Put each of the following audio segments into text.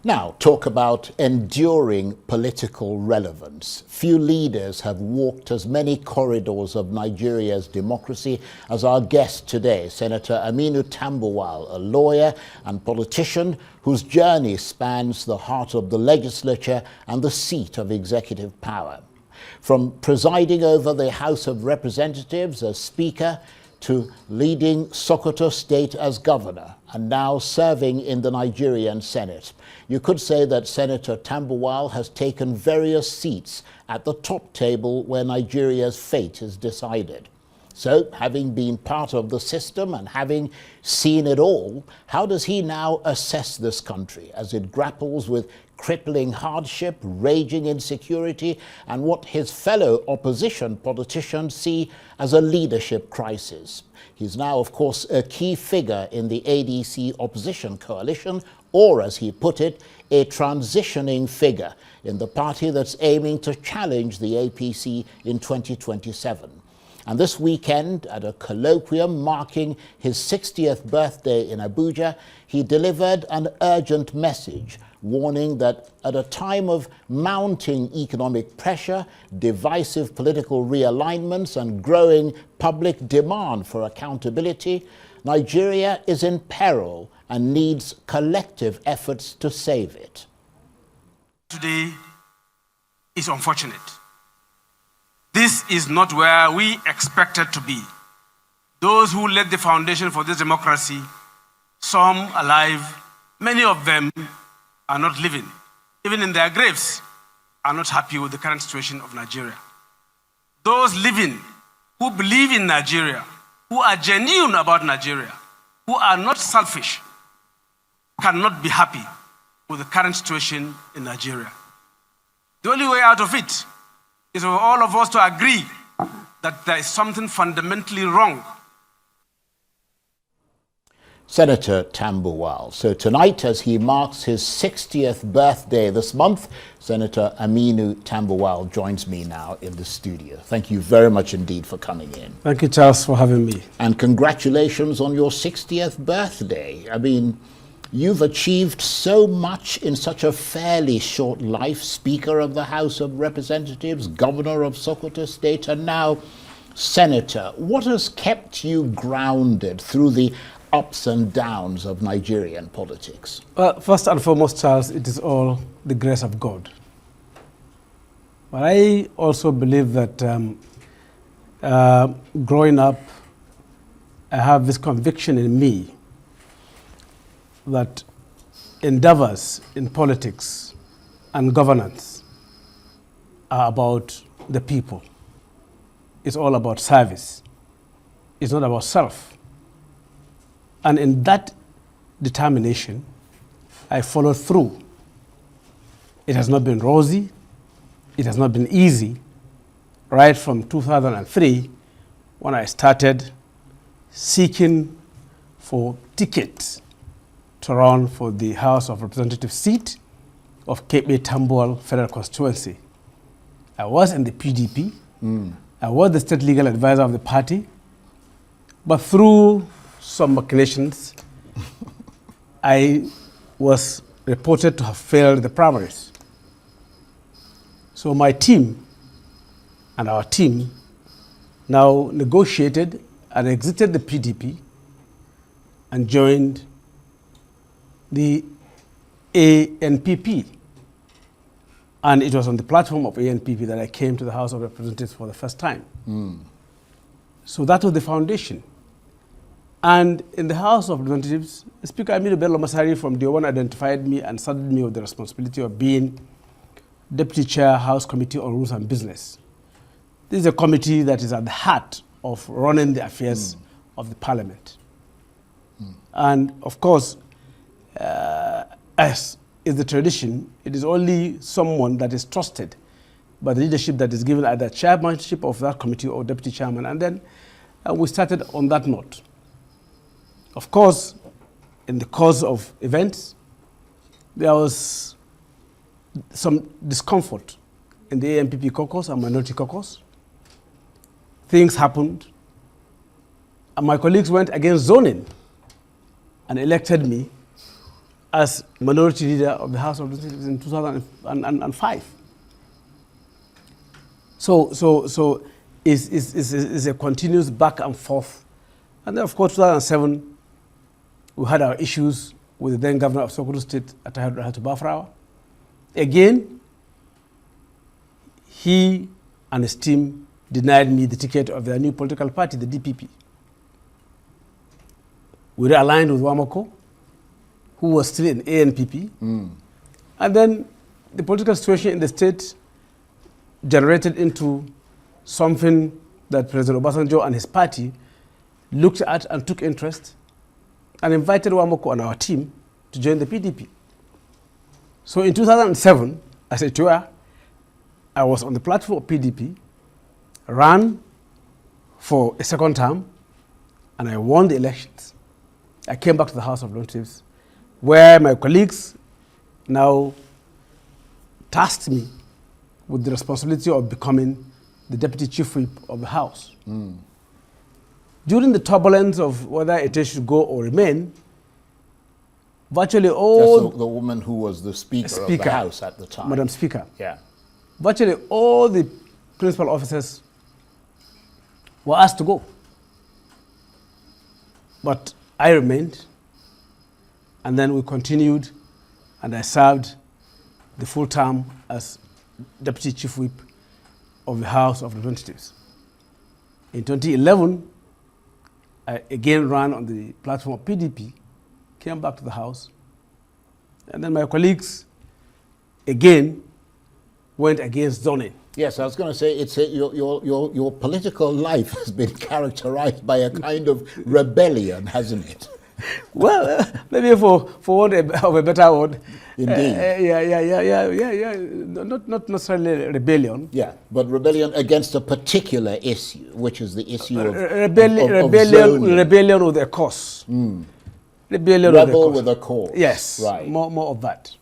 Now, talk about enduring political relevance. Few leaders have walked as many corridors of Nigeria's democracy as our guest today, Senator Aminu Tambuwal, a lawyer and politician whose journey spans the heart of the legislature and the seat of executive power. From presiding over the House of Representatives as Speaker to leading Sokoto State as governor and now serving in the Nigerian Senate. You could say that Senator Tambuwal has taken various seats at the top table where Nigeria's fate is decided. So, having been part of the system and having seen it all, how does he now assess this country as it grapples with crippling hardship, raging insecurity, and what his fellow opposition politicians see as a leadership crisis? He's now, of course, a key figure in the ADC opposition coalition, or as he put it, a transitioning figure in the party that's aiming to challenge the APC in 2027. And this weekend, at a colloquium marking his 60th birthday in Abuja, he delivered an urgent message warning that at a time of mounting economic pressure, divisive political realignments, and growing public demand for accountability, Nigeria is in peril and needs collective efforts to save it. Today is unfortunate. This is not where we expected to be. Those who laid the foundation for this democracy, some alive, many of them are not living, even in their graves, are not happy with the current situation of Nigeria. Those living who believe in Nigeria, who are genuine about Nigeria, who are not selfish, cannot be happy with the current situation in Nigeria. The only way out of it is for all of us to agree that there is something fundamentally wrong. Senator Tambuwal. So tonight, as he marks his 60th birthday this month, Senator Aminu Tambuwal joins me now in the studio. Thank you very much indeed for coming in. Thank you, Charles, for having me. And congratulations on your 60th birthday. I mean, you've achieved so much in such a fairly short life. Speaker of the House of Representatives, Governor of Sokoto State, and now Senator. What has kept you grounded through the ups and downs of Nigerian politics? Well, first and foremost, Charles, it is all the grace of God. But I also believe that growing up, I have this conviction in me that endeavors in politics and governance are about the people. It's all about service. It's not about self. And in that determination, I followed through. It has not been rosy. It has not been easy. Right from 2003, when I started seeking for tickets to run for the House of Representatives seat of Kebe Tambuwal Federal Constituency. I was in the PDP. I was the state legal advisor of the party. But through some machinations, I was reported to have failed the primaries. So my team and our team now negotiated and exited the PDP and joined the ANPP. And it was on the platform of ANPP that I came to the House of Representatives for the first time. So that was the foundation. And in the House of Representatives, Speaker Aminu Bello Masari from day one identified me and saddled me with the responsibility of being Deputy Chair, House Committee on Rules and Business. This is a committee that is at the heart of running the affairs of the Parliament. And of course, as is the tradition, it is only someone that is trusted by the leadership that is given either chairmanship of that committee or deputy chairman. And then we started on that note. Of course, in the course of events, there was some discomfort in the ANPP caucus and minority caucus. Things happened, and my colleagues went against zoning and elected me as minority leader of the House of Representatives in 2005. So it's a continuous back and forth. And then, of course, 2007, we had our issues with the then governor of Sokoto State, Attahadu Bafrawa. Again, he and his team denied me the ticket of their new political party, the DPP. We realigned with Wamako, who was still in ANPP. And then the political situation in the state generated into something that President Obasanjo and his party looked at and took interest and invited Wamako and our team to join the PDP. So in 2007, as a tour, I was on the platform of PDP, ran for a second term, and I won the elections. I came back to the House of Representatives, where my colleagues now tasked me with the responsibility of becoming the Deputy Chief Whip of the House. During the turbulence of whether it should go or remain, virtually all... That's the woman who was the speaker of the House at the time. Madam Speaker. Yeah. Virtually all the principal officers were asked to go. But I remained, and then we continued, and I served the full term as Deputy Chief Whip of the House of Representatives. In 2011, I again ran on the platform of PDP, came back to the House, and then my colleagues again went against zoning. Yes, I was going to say your political life has been characterized by a kind of rebellion, hasn't it? Well, maybe for want of a better word. Indeed. Yeah. Not necessarily rebellion. Yeah, but rebellion against a particular issue, which is the issue of rebellion with a cause. Rebel with a cause. Yes, right. More of that.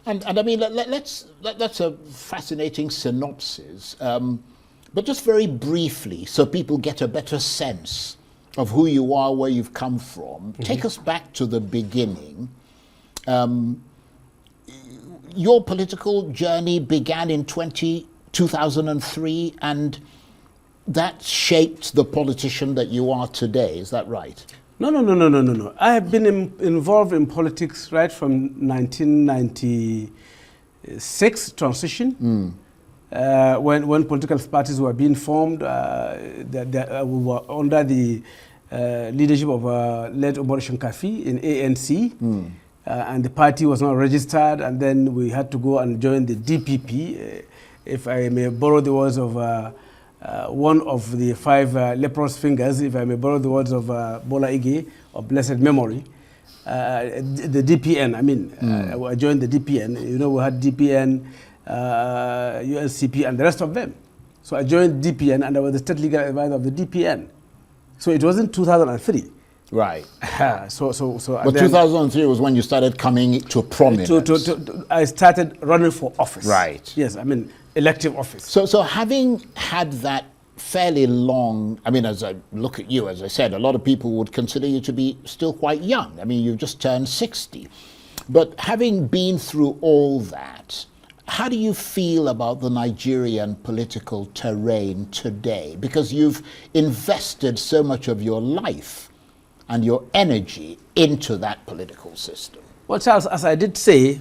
And I mean, that's a fascinating synopsis. But just very briefly, so people get a better sense of who you are, where you've come from. Take us back to the beginning. Your political journey began in 2003, and that shaped the politician that you are today. Is that right? No. I have been involved in politics right from 1996 transition. When political parties were being formed, we were under the leadership of late Omar Shinkafi in ANC, and the party was not registered, and then we had to go and join the DPP, if I may borrow the words of one of the five leprous fingers, if I may borrow the words of Bola Ige of blessed memory. The DPN, I joined the DPN. You know, we had DPN, UNCP, and the rest of them. So I joined DPN, and I was the state legal advisor of the DPN. So it wasn't 2003. Right. But 2003 was when you started coming to prominence. I started running for office. Right. Yes, elective office. So having had that fairly long, as I look at you, as I said, a lot of people would consider you to be still quite young. You've just turned 60. But having been through all that, how do you feel about the Nigerian political terrain today? Because you've invested so much of your life and your energy into that political system. Well, Charles, as I did say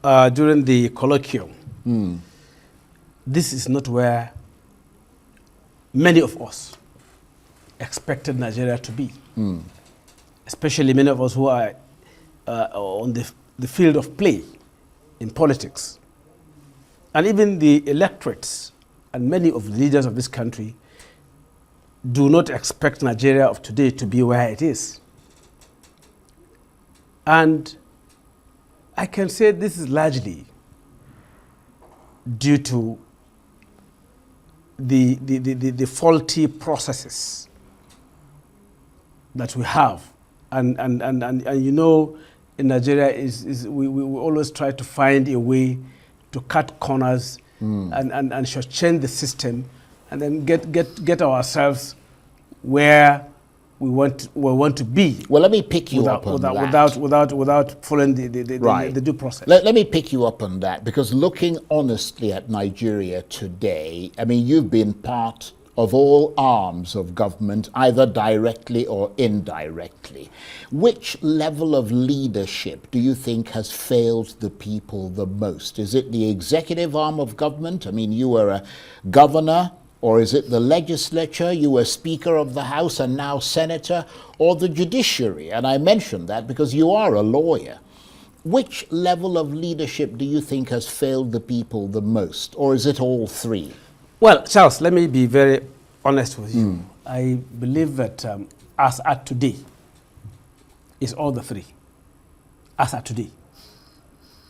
during the colloquium, this is not where many of us expected Nigeria to be. Especially many of us who are on the field of play in politics. And even the electorates and many of the leaders of this country do not expect Nigeria of today to be where it is. And I can say this is largely due to the faulty processes that we have. And you know, in Nigeria, we always try to find a way to cut corners and change the system, and then get ourselves where we want to be. Well, let me pick you up on that. Without following the due process. Let me pick you up on that, because looking honestly at Nigeria today, I mean, you've been part of all arms of government, either directly or indirectly. Which level of leadership do you think has failed the people the most? Is it the executive arm of government? I mean, you were a governor. Or is it the legislature? You were Speaker of the House and now Senator, or the judiciary? And I mention that because you are a lawyer. Which level of leadership do you think has failed the people the most? Or is it all three? Well, Charles, let me be very honest with you. I believe that as at today, it's all the three. As at today.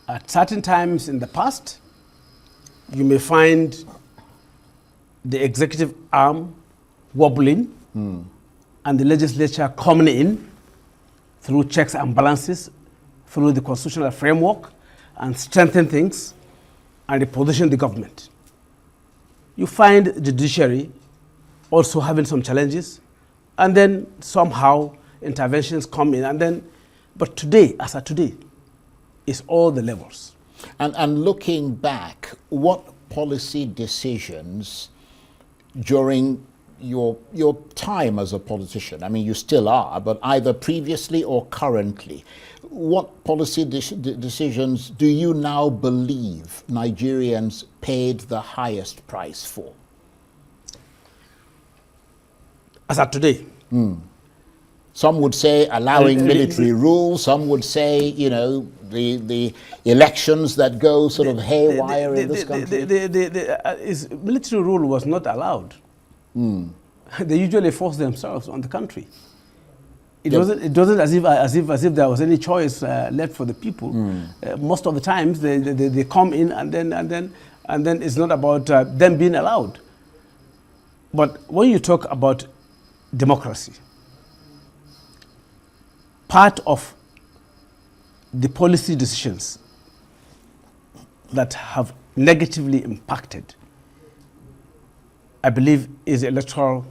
At certain times in the past, you may find the executive arm wobbling and the legislature coming in through checks and balances, through the constitutional framework, and strengthen things and reposition the government. You find the judiciary also having some challenges, and then somehow interventions come in, and then, but today, as of today, it's all the levels. And looking back, what policy decisions during your time as a politician, I mean, you still are, but either previously or currently, what policy decisions do you now believe Nigerians paid the highest price for? As of today? Some would say allowing military rule. Some would say, you know, the elections that go sort of haywire in this country. Military rule was not allowed. They usually force themselves on the country. It wasn't as if there was any choice left for the people. Most of the times they come in and then it's not about them being allowed. But when you talk about democracy, part of the policy decisions that have negatively impacted, I believe, is the electoral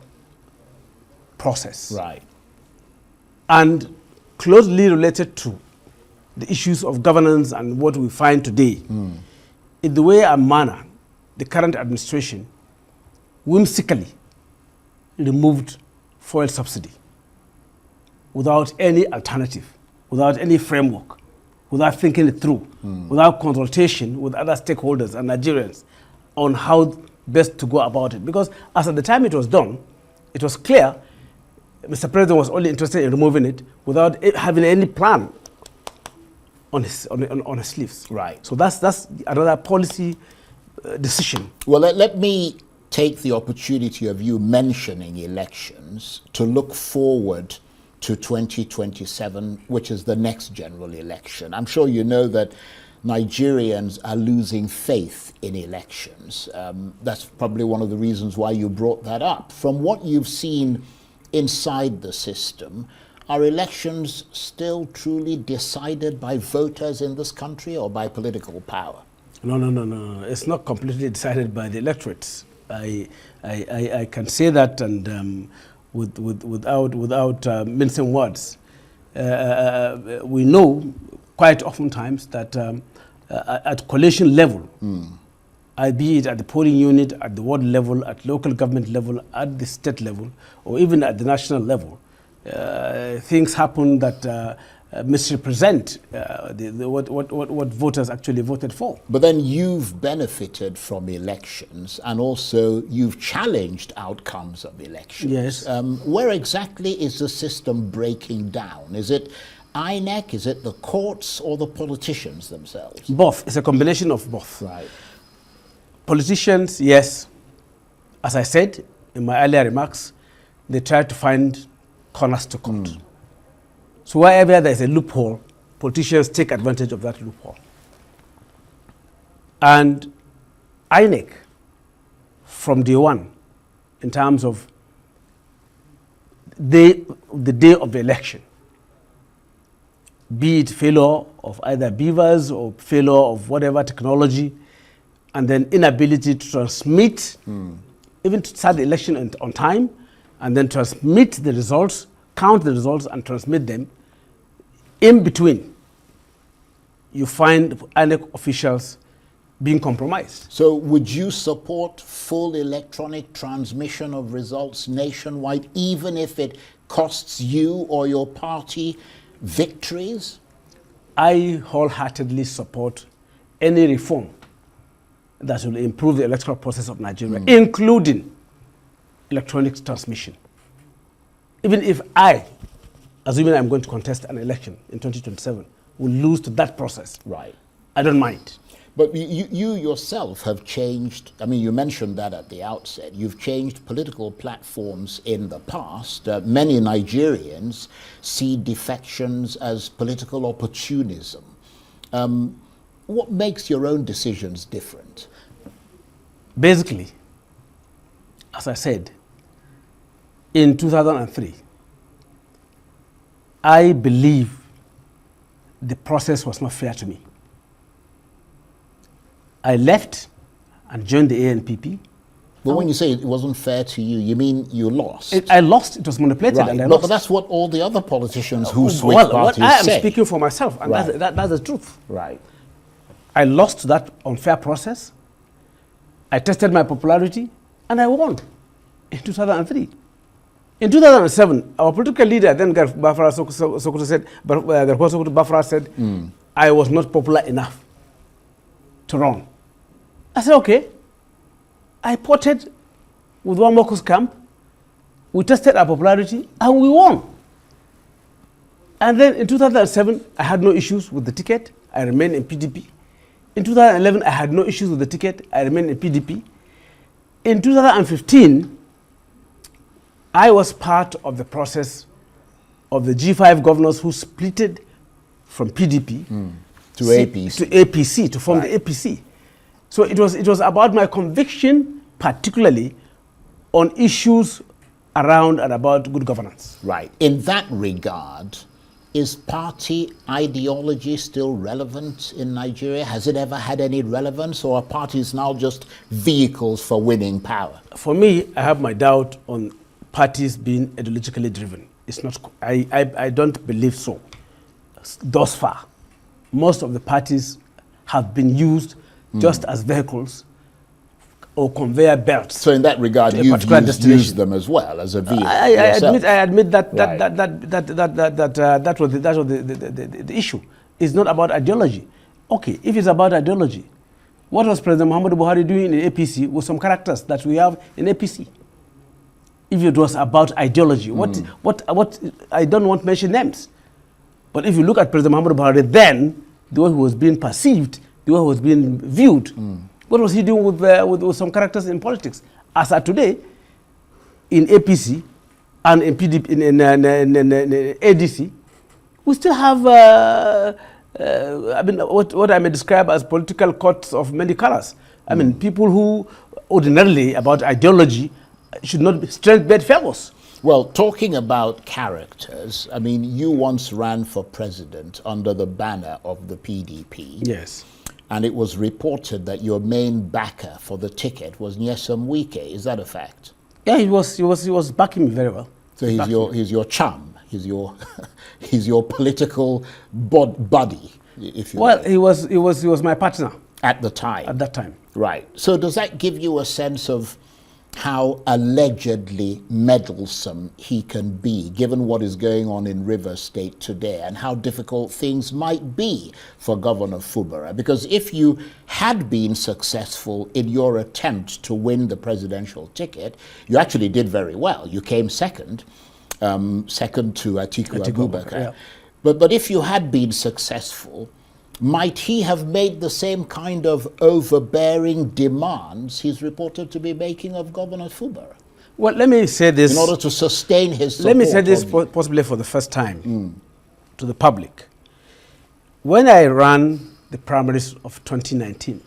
process. Right. And closely related to the issues of governance and what we find today, in the way and manner the current administration whimsically removed fuel subsidy without any alternative, without any framework, without thinking it through, without consultation with other stakeholders and Nigerians on how best to go about it. Because as at the time it was done, it was clear Mr. President was only interested in removing it without having any plan on his sleeves. Right. So that's another policy decision. Well, let me take the opportunity of you mentioning elections to look forward to 2027, which is the next general election. I'm sure you know that Nigerians are losing faith in elections. That's probably one of the reasons why you brought that up. From what you've seen inside the system, are elections still truly decided by voters in this country or by political power? No. It's not completely decided by the electorates. I can say that, and without mincing words. We know quite oftentimes that at collation level, be it at the polling unit, at the ward level, at local government level, at the state level, or even at the national level, things happen that misrepresent what voters actually voted for. But then you've benefited from elections, and also you've challenged outcomes of elections. Yes. Where exactly is the system breaking down? Is it INEC, is it the courts, or the politicians themselves? Both. It's a combination of both. Right. Politicians, yes. As I said in my earlier remarks, they try to find corners to cut. So wherever there is a loophole, politicians take advantage of that loophole. And INEC, from day one, in terms of the day of the election, be it failure of either beavers or failure of whatever technology, and then inability to transmit, even to start the election on time, and then transmit the results count the results and transmit them. In between, you find INEC officials being compromised. So would you support full electronic transmission of results nationwide, even if it costs you or your party victories? I wholeheartedly support any reform that will improve the electoral process of Nigeria, including electronic transmission. Even if I, assuming I'm going to contest an election in 2027, will lose to that process, Right. I don't mind. But you yourself have changed, I mean, you mentioned that at the outset. You've changed political platforms in the past. Many Nigerians see defections as political opportunism. What makes your own decisions different? Basically, as I said, in 2003, I believe the process was not fair to me. I left and joined the ANPP. But when you say it wasn't fair to you, you mean you lost? I lost, it was manipulated, Right. and I But lost. that's what all the other politicians who switched Well, parties I am say. speaking for myself, and Right. that's the truth. Right. I lost to that unfair process. I tested my popularity, and I won in 2003. In 2007, our political leader, then Bafara Sokoto said, Bafara said, I was not popular enough to run. I said, okay. I ported with one Mokus camp. We tested our popularity, and we won. And then in 2007, I had no issues with the ticket. I remained in PDP. In 2011, I had no issues with the ticket. I remained in PDP. In 2015, I was part of the process of the G5 governors who splitted from PDP To APC. to APC, to form the APC. So it was about my conviction, particularly on issues around and about good governance. Right. In that regard, is party ideology still relevant in Nigeria? Has it ever had any relevance, or are parties now just vehicles for winning power? For me, I have my doubt on parties being ideologically driven. It's not. I don't believe so. Thus far, most of the parties have been used just as vehicles or conveyor belts. So in that regard, you've used them as well as a vehicle. I admit that Right. that was the issue. It's not about ideology. Okay, if it's about ideology, what was President Muhammadu Buhari doing in APC with some characters that we have in APC? If it was about ideology, what I don't want to mention names, but if you look at President Muhammadu Buhari then, the way he was being perceived, the way he was being viewed, what was he doing with some characters in politics? As of today, in APC and in PDP, in ADC, we still have, I mean, what I may describe as political courts of many colors. I mean, people who ordinarily about ideology should not be strength bedfellows. Well, talking about characters, I mean, you once ran for president under the banner of the PDP. Yes. And it was reported that your main backer for the ticket was Nyesom Wike. Is that a fact? Yeah, he was backing me very well. So he's your chum. He's your he's your political buddy, if you Well, will. he was my partner At the time. at that time. Right. So does that give you a sense of how allegedly meddlesome he can be, given what is going on in Rivers State today, and how difficult things might be for Governor Fubara? Because if you had been successful in your attempt to win the presidential ticket, you actually did very well. You came second to Atiku Abubakar. Yeah. But if you had been successful, might he have made the same kind of overbearing demands he's reported to be making of Governor Fubara Well, let me say this. in order to sustain his support? Let me say this of you? possibly for the first time to the public. When I ran the primaries of 2019,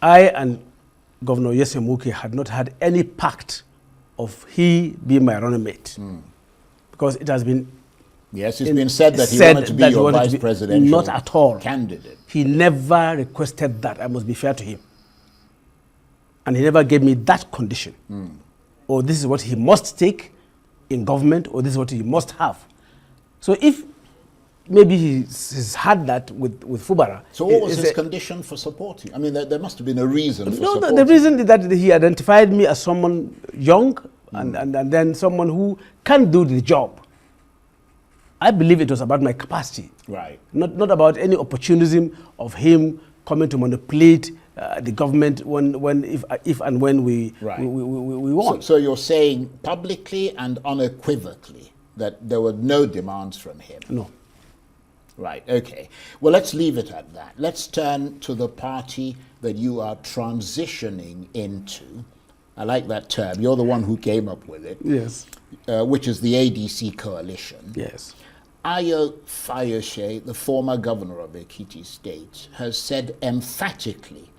I and Governor Nyesom Wike had not had any pact of he being my running mate. Because it has been Yes, it's been said that he wanted to be your vice presidential not at all. candidate. He never requested that. I must be fair to him. And he never gave me that condition. Or this is what he must take, in government, or this is what he must have. So if maybe he's had that with Fubara. So what was his condition for supporting? I mean, there must have been a reason for supporting. The reason is that he identified me as someone young and then someone who can do the job. I believe it was about my capacity. Right. Not about any opportunism of him coming to manipulate the government if and when we want. So you're saying publicly and unequivocally that there were no demands from him? No. Right, okay. Well, let's leave it at that. Let's turn to the party that you are transitioning into. I like that term. You're the one who came up with it. Yes. Which is the ADC coalition. Yes. Ayo Fayose, the former governor of Ekiti State, has said emphatically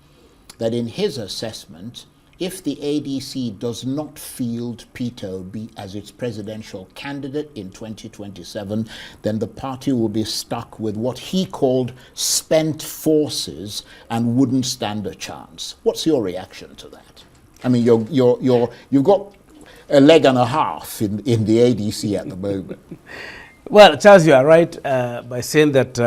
that in his assessment, if the ADC does not field Peter Obi as its presidential candidate in 2027, then the party will be stuck with what he called spent forces and wouldn't stand a chance. What's your reaction to that? I mean, you've got a leg and a half in the ADC at the moment. Well, Charles, you are right by saying that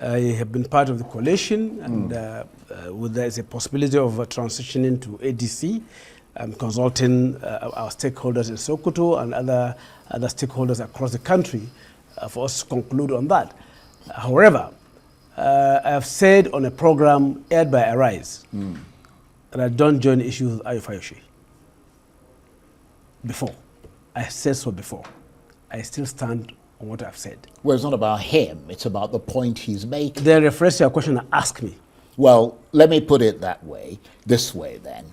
I have been part of the coalition, and there is a possibility of transitioning to ADC. I'm consulting our stakeholders in Sokoto and other stakeholders across the country for us to conclude on that. However, I have said on a program aired by Arise that I don't join issues with Ayo Fayose. Before. I said so before. I still stand on what I've said. Well, it's not about him. It's about the point he's making. Then rephrase your question and ask me. Well, let me put it this way then.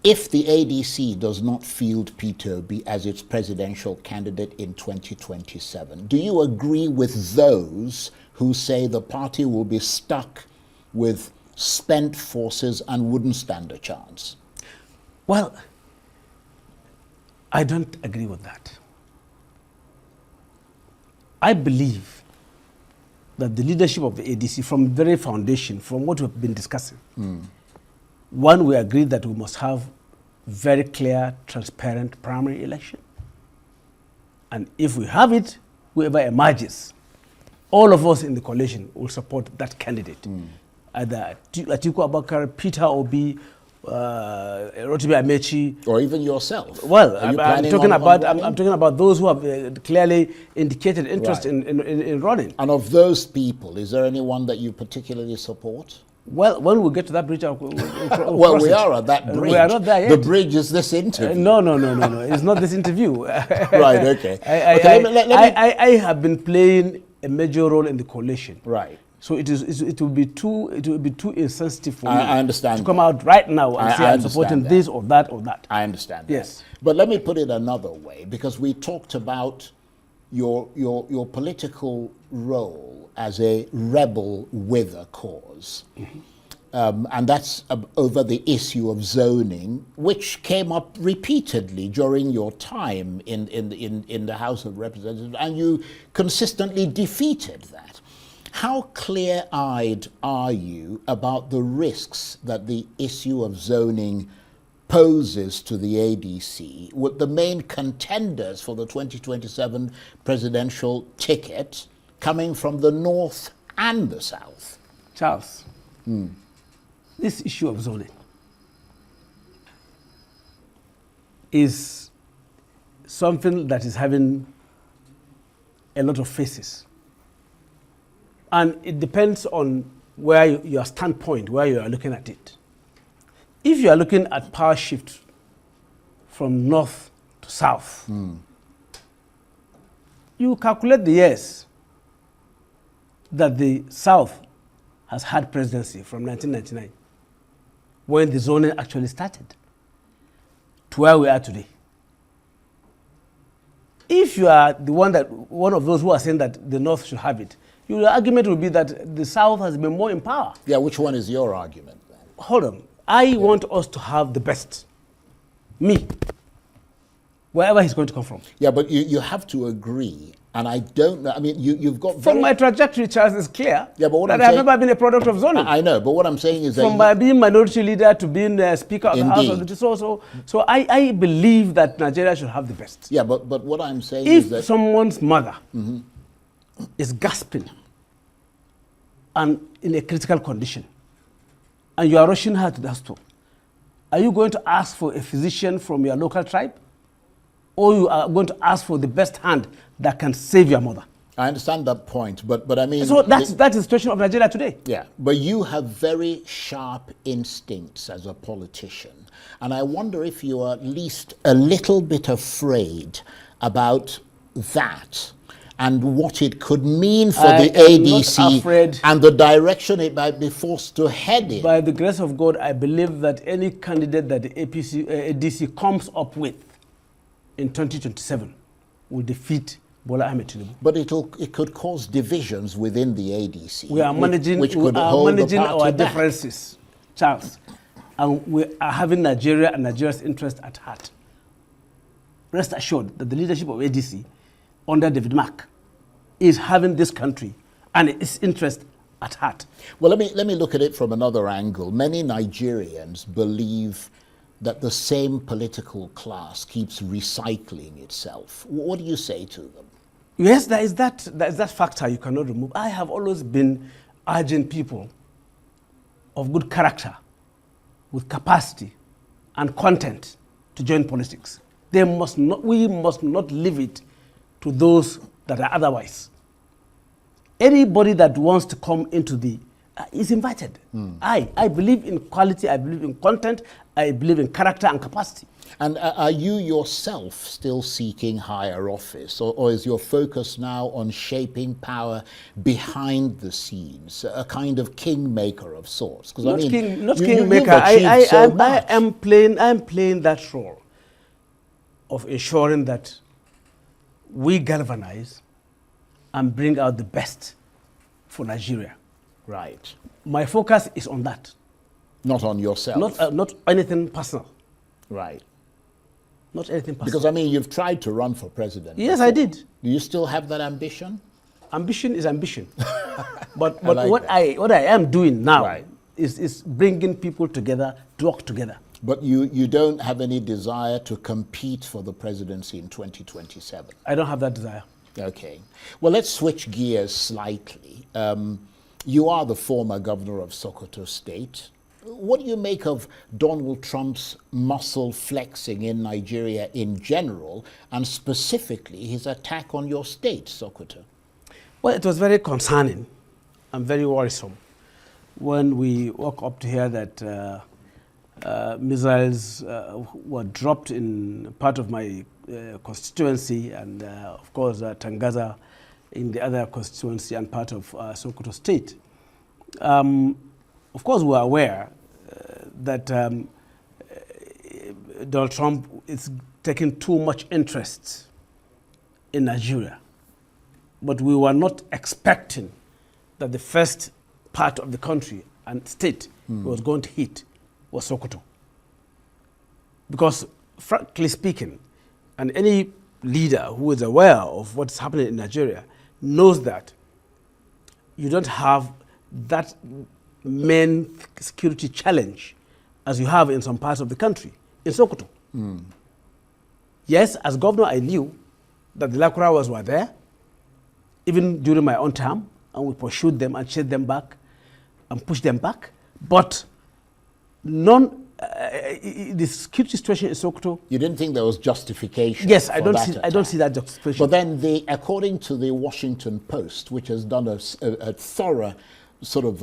If the ADC does not field Peter Obi as its presidential candidate in 2027, do you agree with those who say the party will be stuck with spent forces and wouldn't stand a chance? Well, I don't agree with that. I believe that the leadership of the ADC, from the very foundation, from what we've been discussing, one, we agreed that we must have very clear, transparent primary election. And if we have it, whoever emerges, all of us in the coalition will support that candidate. Either Atiku Abubakar, Peter Obi, Rotimi Amechi, or even yourself. Well, I'm talking about those who have clearly indicated interest in running. And of those people, is there anyone that you particularly support? Well, when we get to that bridge, we'll well, we are at that bridge. We are not there yet. The bridge is this interview. No. It's not this interview. Right. Okay. I have been playing a major role in the coalition. Right. So it will be too insensitive for me I understand to come out right now and say I'm supporting this or that or that. I understand. Yes. That. But let me put it another way, because we talked about your political role as a rebel with a cause. And that's over the issue of zoning, which came up repeatedly during your time in the House of Representatives, and you consistently defeated that. How clear-eyed are you about the risks that the issue of zoning poses to the ADC, with the main contenders for the 2027 presidential ticket coming from the north and the south? Charles, this issue of zoning is something that is having a lot of faces. And it depends on where your standpoint, where you are looking at it. If you are looking at power shift from north to south, you calculate the years that the south has had presidency from 1999, when the zoning actually started, to where we are today. If you are one of those who are saying that the north should have it, your argument will be that the South has been more in power. Yeah, which one is your argument then? Hold on. I want us to have the best. Me. Wherever he's going to come from. Yeah, but you have to agree And I don't know. I mean, you've got from my trajectory, Charles, is clear. Yeah, but what that I'm I've saying, never been a product of zoning. I know, but what I'm saying is from that being minority leader to being Speaker of the House of the so I believe that Nigeria should have the best. Yeah, but what I'm saying is that if someone's mother is gasping and in a critical condition, and you are rushing her to the hospital, are you going to ask for a physician from your local tribe? Or you are going to ask for the best hand that can save your mother? I understand that point, but I mean... So that's the situation of Nigeria today. Yeah, but you have very sharp instincts as a politician. And I wonder if you are at least a little bit afraid about that and what it could mean for the ADC and the direction it might be forced to head in. By the grace of God, I believe that any candidate that the ADC comes up with in 2027 will defeat Bola Ahmed Tinubu. But it could cause divisions within the ADC. We are managing, our differences, Charles. And we are having Nigeria and Nigeria's interest at heart. Rest assured that the leadership of ADC under David Mark is having this country and its interest at heart. Well, let me look at it from another angle. Many Nigerians believe that the same political class keeps recycling itself. What do you say to them? Yes, there is that factor you cannot remove. I have always been urging people of good character, with capacity and content to join politics. We must not leave it to those that are otherwise. Anybody that wants to come into the is invited. I believe in quality, I believe in content, I believe in character and capacity. And are you yourself still seeking higher office, or is your focus now on shaping power behind the scenes, a kind of kingmaker of sorts? Because not kingmaker. I am playing that role of ensuring that we galvanize and bring out the best for Nigeria. Right. My focus is on that. Not on yourself. Not anything personal. Right. Not anything personal. Because, I mean, you've tried to run for president. Yes, before. I did. Do you still have that ambition? Ambition is ambition. but what I am doing now is bringing people together to work together. But you don't have any desire to compete for the presidency in 2027? I don't have that desire. Okay. Well, let's switch gears slightly. You are the former governor of Sokoto State. What do you make of Donald Trump's muscle flexing in Nigeria in general, and specifically his attack on your state, Sokoto? Well, it was very concerning and very worrisome when we woke up to hear that missiles were dropped in part of my constituency, and of course Tangaza in the other constituency and part of Sokoto State. Of course, we are aware that Donald Trump is taking too much interest in Nigeria. But we were not expecting that the first part of the country and state was going to hit was Sokoto. Because, frankly speaking, and any leader who is aware of what's happening in Nigeria knows that you don't have that main security challenge as you have in some parts of the country, in Sokoto. Yes, as governor, I knew that the Electorals were there, even during my own term, and we pursued them and chased them back and pushed them back. But the security situation in Sokoto. You didn't think there was justification? Yes, I don't see that justification. But then, according to the Washington Post, which has done a thorough sort of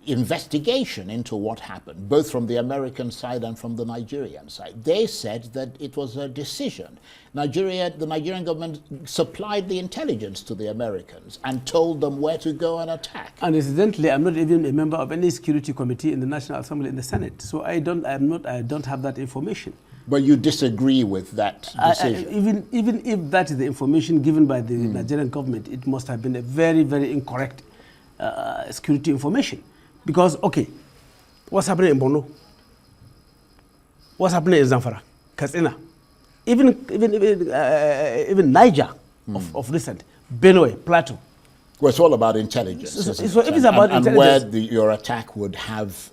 investigation into what happened, both from the American side and from the Nigerian side, they said that it was a decision. The Nigerian government supplied the intelligence to the Americans and told them where to go and attack. And incidentally, I'm not even a member of any security committee in the National Assembly in the Senate, so I don't have that information. But you disagree with that decision? Even if that is the information given by the Nigerian government, it must have been a very, very incorrect security information. Because, okay, what's happening in Borno? What's happening in Zamfara, Katsina, even Niger of recent, Benue, Plateau. Well, it's all about intelligence. So isn't if it? it's about and intelligence, where your attack would have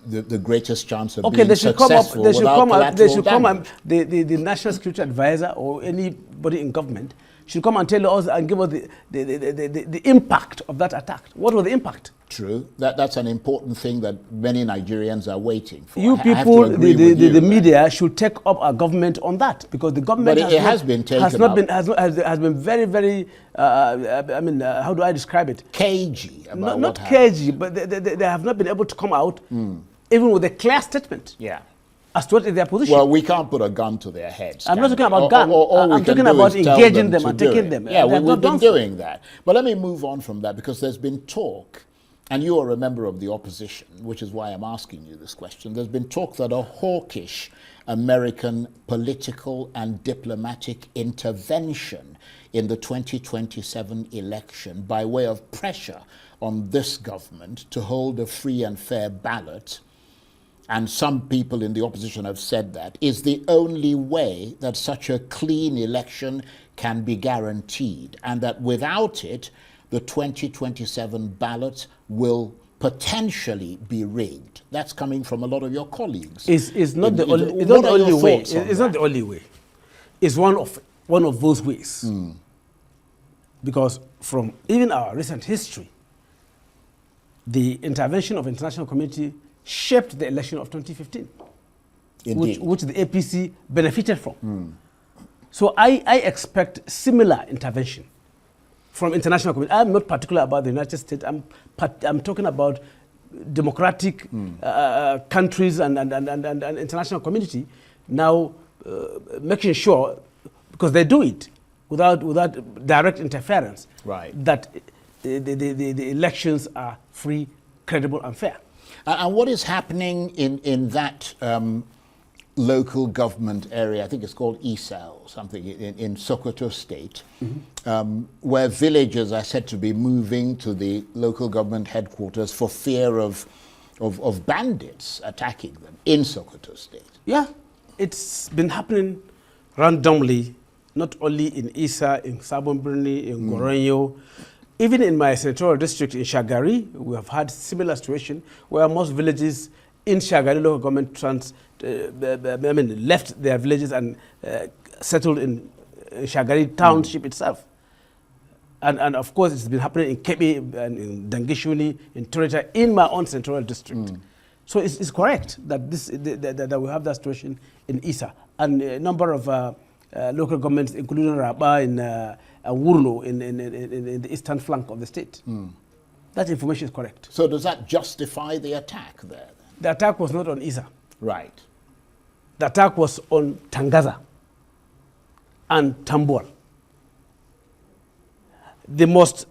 the greatest chance of okay, being they should come up. successful They should without come up. They collateral should come damage. up. The national security advisor or anybody in government should come and tell us and give us the impact of that attack. What was the impact? True. That's an important thing that many Nigerians are waiting for. You I have to people, agree with you the that- media should take up our government on that, because the government But it has been taken has not up. been has been very, very. I mean, how do I describe it? cagey about Not what happened. cagey, but they have not been able to come out even with a clear statement Yeah. as to what is their position. Well, we can't put a gun to their heads. I'm not can talking we? about gun. All we I'm can talking do about is tell engaging them to and do taking it. them. Yeah, They have we've not been done so. doing that. But let me move on from that, because there's been talk, and you are a member of the opposition, which is why I'm asking you this question. There's been talk that a hawkish American political and diplomatic intervention in the 2027 election by way of pressure on this government to hold a free and fair ballot, and some people in the opposition have said that, is the only way that such a clean election can be guaranteed, and that without it, the 2027 ballot will potentially be rigged. That's coming from a lot of your colleagues. It's not the only. It's What not the are your only way. thoughts on It's not that? the only way. It's one of those ways. Because from even our recent history, the intervention of international community shaped the election of 2015, Indeed. which the APC benefited from. So I expect similar intervention from international community. I'm not particular about the United States. I'm talking about democratic countries and international community now making sure, because they do it without direct interference, Right. that the elections are free, credible, and fair. And what is happening in that local government area, I think it's called ISA or something, in Sokoto State, where villagers are said to be moving to the local government headquarters for fear of bandits attacking them in Sokoto State? Yeah, it's been happening randomly, not only in Isa, in Sabon Birni, in Goronyo. Even in my senatorial district in Shagari, we have had similar situation where most villages in Shagari local government left their villages and settled in Shagari township itself. And of course, it's been happening in Kebbi and in Dangishuni, in Torita, in my own senatorial district. So it's correct that that we have that situation in Isa, and a number of local governments, including Raba and Wurno in the eastern flank of the state. That information is correct. So does that justify the attack there? The attack was not on Isa. Right. The attack was on Tangaza and Tambuwal. The most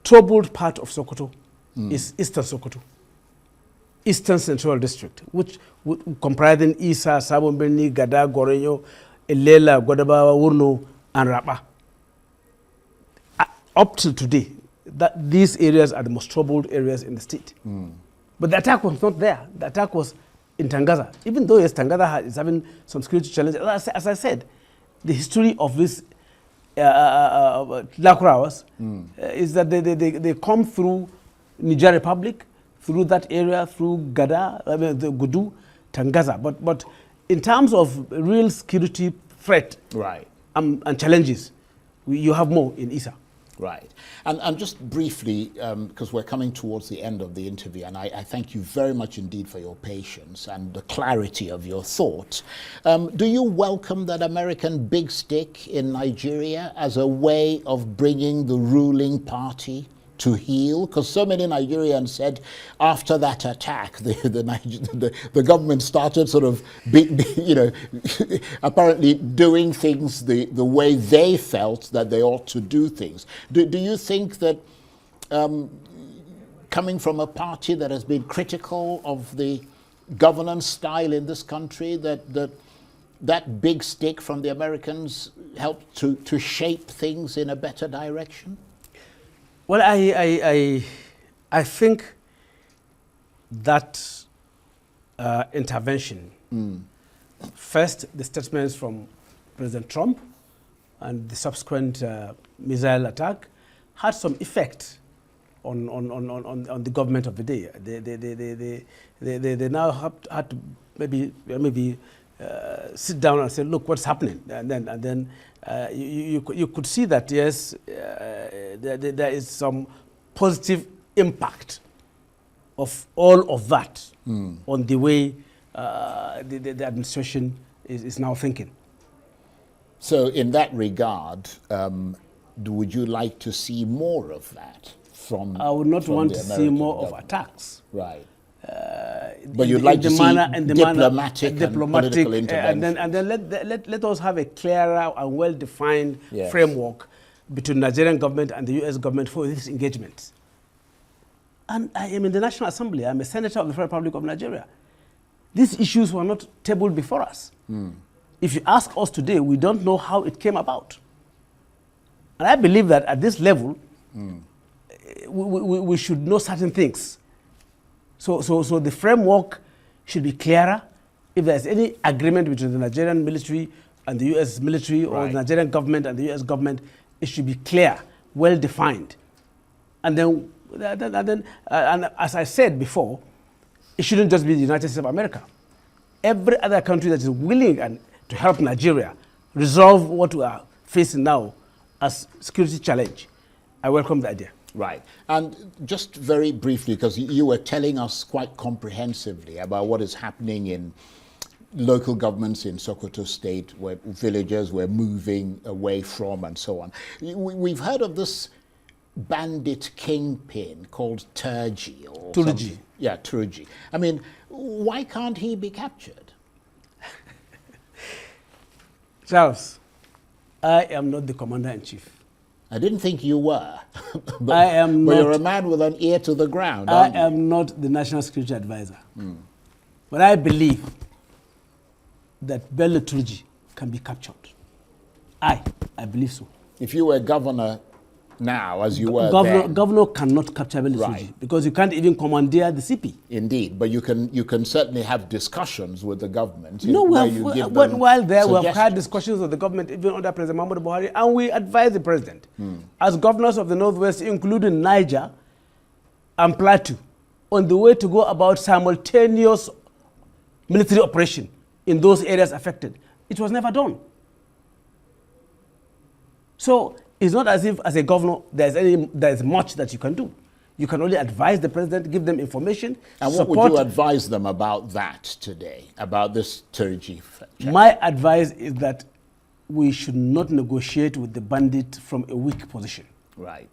troubled part of Sokoto is Eastern Sokoto, Eastern Central District, which comprising Isa, Sabon Birni, Gada, Gorenyo, Elela, Godabawa, Wurno, and Raba. Up till today, these areas are the most troubled areas in the state. But the attack was not there. The attack was in Tangaza. Even though yes, Tangaza is having some security challenges, as I said, the history of this Lakurawas is that they come through Niger Republic, through that area, through Gada, the Gudu, Tangaza. But in terms of real security threat, Right. and challenges, you have more in Isa. Right. And just briefly, because we're coming towards the end of the interview, and I thank you very much indeed for your patience and the clarity of your thoughts. Do you welcome that American big stick in Nigeria as a way of bringing the ruling party to heel? Because so many Nigerians said after that attack, the government started sort of, apparently doing things the way they felt that they ought to do things. Do you think that coming from a party that has been critical of the governance style in this country, that big stick from the Americans helped to shape things in a better direction? Well, I think that intervention First, the statements from President Trump and the subsequent missile attack had some effect on the government of the day. They now had to maybe sit down and say, look, what's happening? And then you could see that, yes, there is some positive impact of all of that on the way the administration is now thinking. So in that regard, would you like to see more of that from I would not want to see more government? of attacks. Right. But you'd like to see diplomatic and political intervention. And then let us have a clearer and well-defined framework between Nigerian government and the US government for this engagement. And I am in the National Assembly. I'm a senator of the Federal Republic of Nigeria. These issues were not tabled before us. If you ask us today, we don't know how it came about. And I believe that at this level, we should know certain things. So the framework should be clearer. If there's any agreement between the Nigerian military and the US military, or the Nigerian government and the US government, it should be clear, well defined. And then as I said before, it shouldn't just be the United States of America. Every other country that is willing to help Nigeria resolve what we are facing now as security challenge, I welcome the idea. Right. And just very briefly, because you were telling us quite comprehensively about what is happening in local governments in Sokoto State, where villagers were moving away from and so on. We've heard of this bandit kingpin called Turji. Or Turji. Yeah, Turji. I mean, why can't he be captured? Charles, I am not the commander-in-chief. I didn't think you were. but I am but not, you're a man with an ear to the ground, I aren't you? am not the national security advisor. But I believe that Bello Turji can be captured. I believe so. If you were governor now, as you were then. Governor cannot capture Bello Turji because you can't even commandeer the CP. Indeed, but you can certainly have discussions with the government. No, while there we have had discussions with the government, even under President Muhammadu Buhari, and we advise the president, as governors of the Northwest, including Niger and Plateau, on the way to go about simultaneous military operation in those areas affected. It was never done. So it's not as if, as a governor, there's much that you can do. You can only advise the president, give them information. And what would you advise them about that today, about this Turji? My advice is that we should not negotiate with the bandit from a weak position. Right.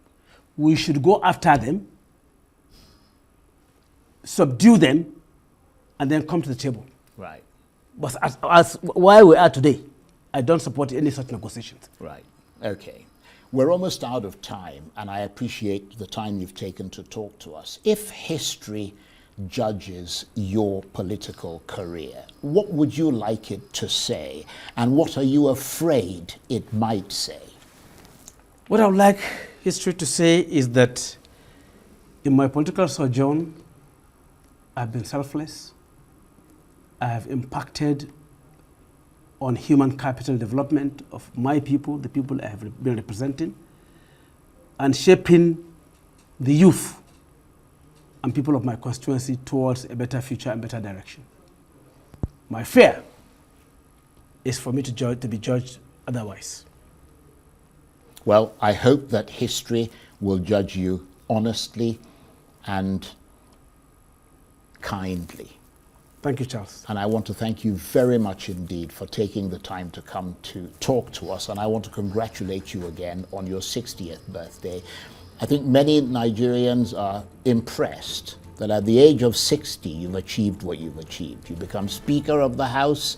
We should go after them, subdue them, and then come to the table. Right. But as where we are today, I don't support any such negotiations. Right. Okay. We're almost out of time, and I appreciate the time you've taken to talk to us. If history judges your political career, what would you like it to say, and what are you afraid it might say? What I would like history to say is that in my political sojourn, I've been selfless. I have impacted on human capital development of my people, the people I have been representing, and shaping the youth and people of my constituency towards a better future and better direction. My fear is for me to be judged otherwise. Well, I hope that history will judge you honestly and kindly. Thank you, Charles. And I want to thank you very much indeed for taking the time to come to talk to us. And I want to congratulate you again on your 60th birthday. I think many Nigerians are impressed that at the age of 60, you've achieved what you've achieved. You've become Speaker of the House,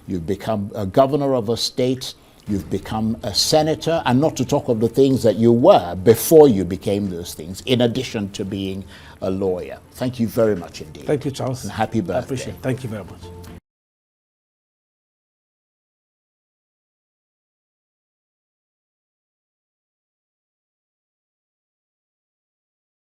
you've become a governor of a state, you've become a senator, and not to talk of the things that you were before you became those things, in addition to being a lawyer. Thank you very much indeed. Thank you, Charles. And happy birthday. I appreciate it. Thank you very much.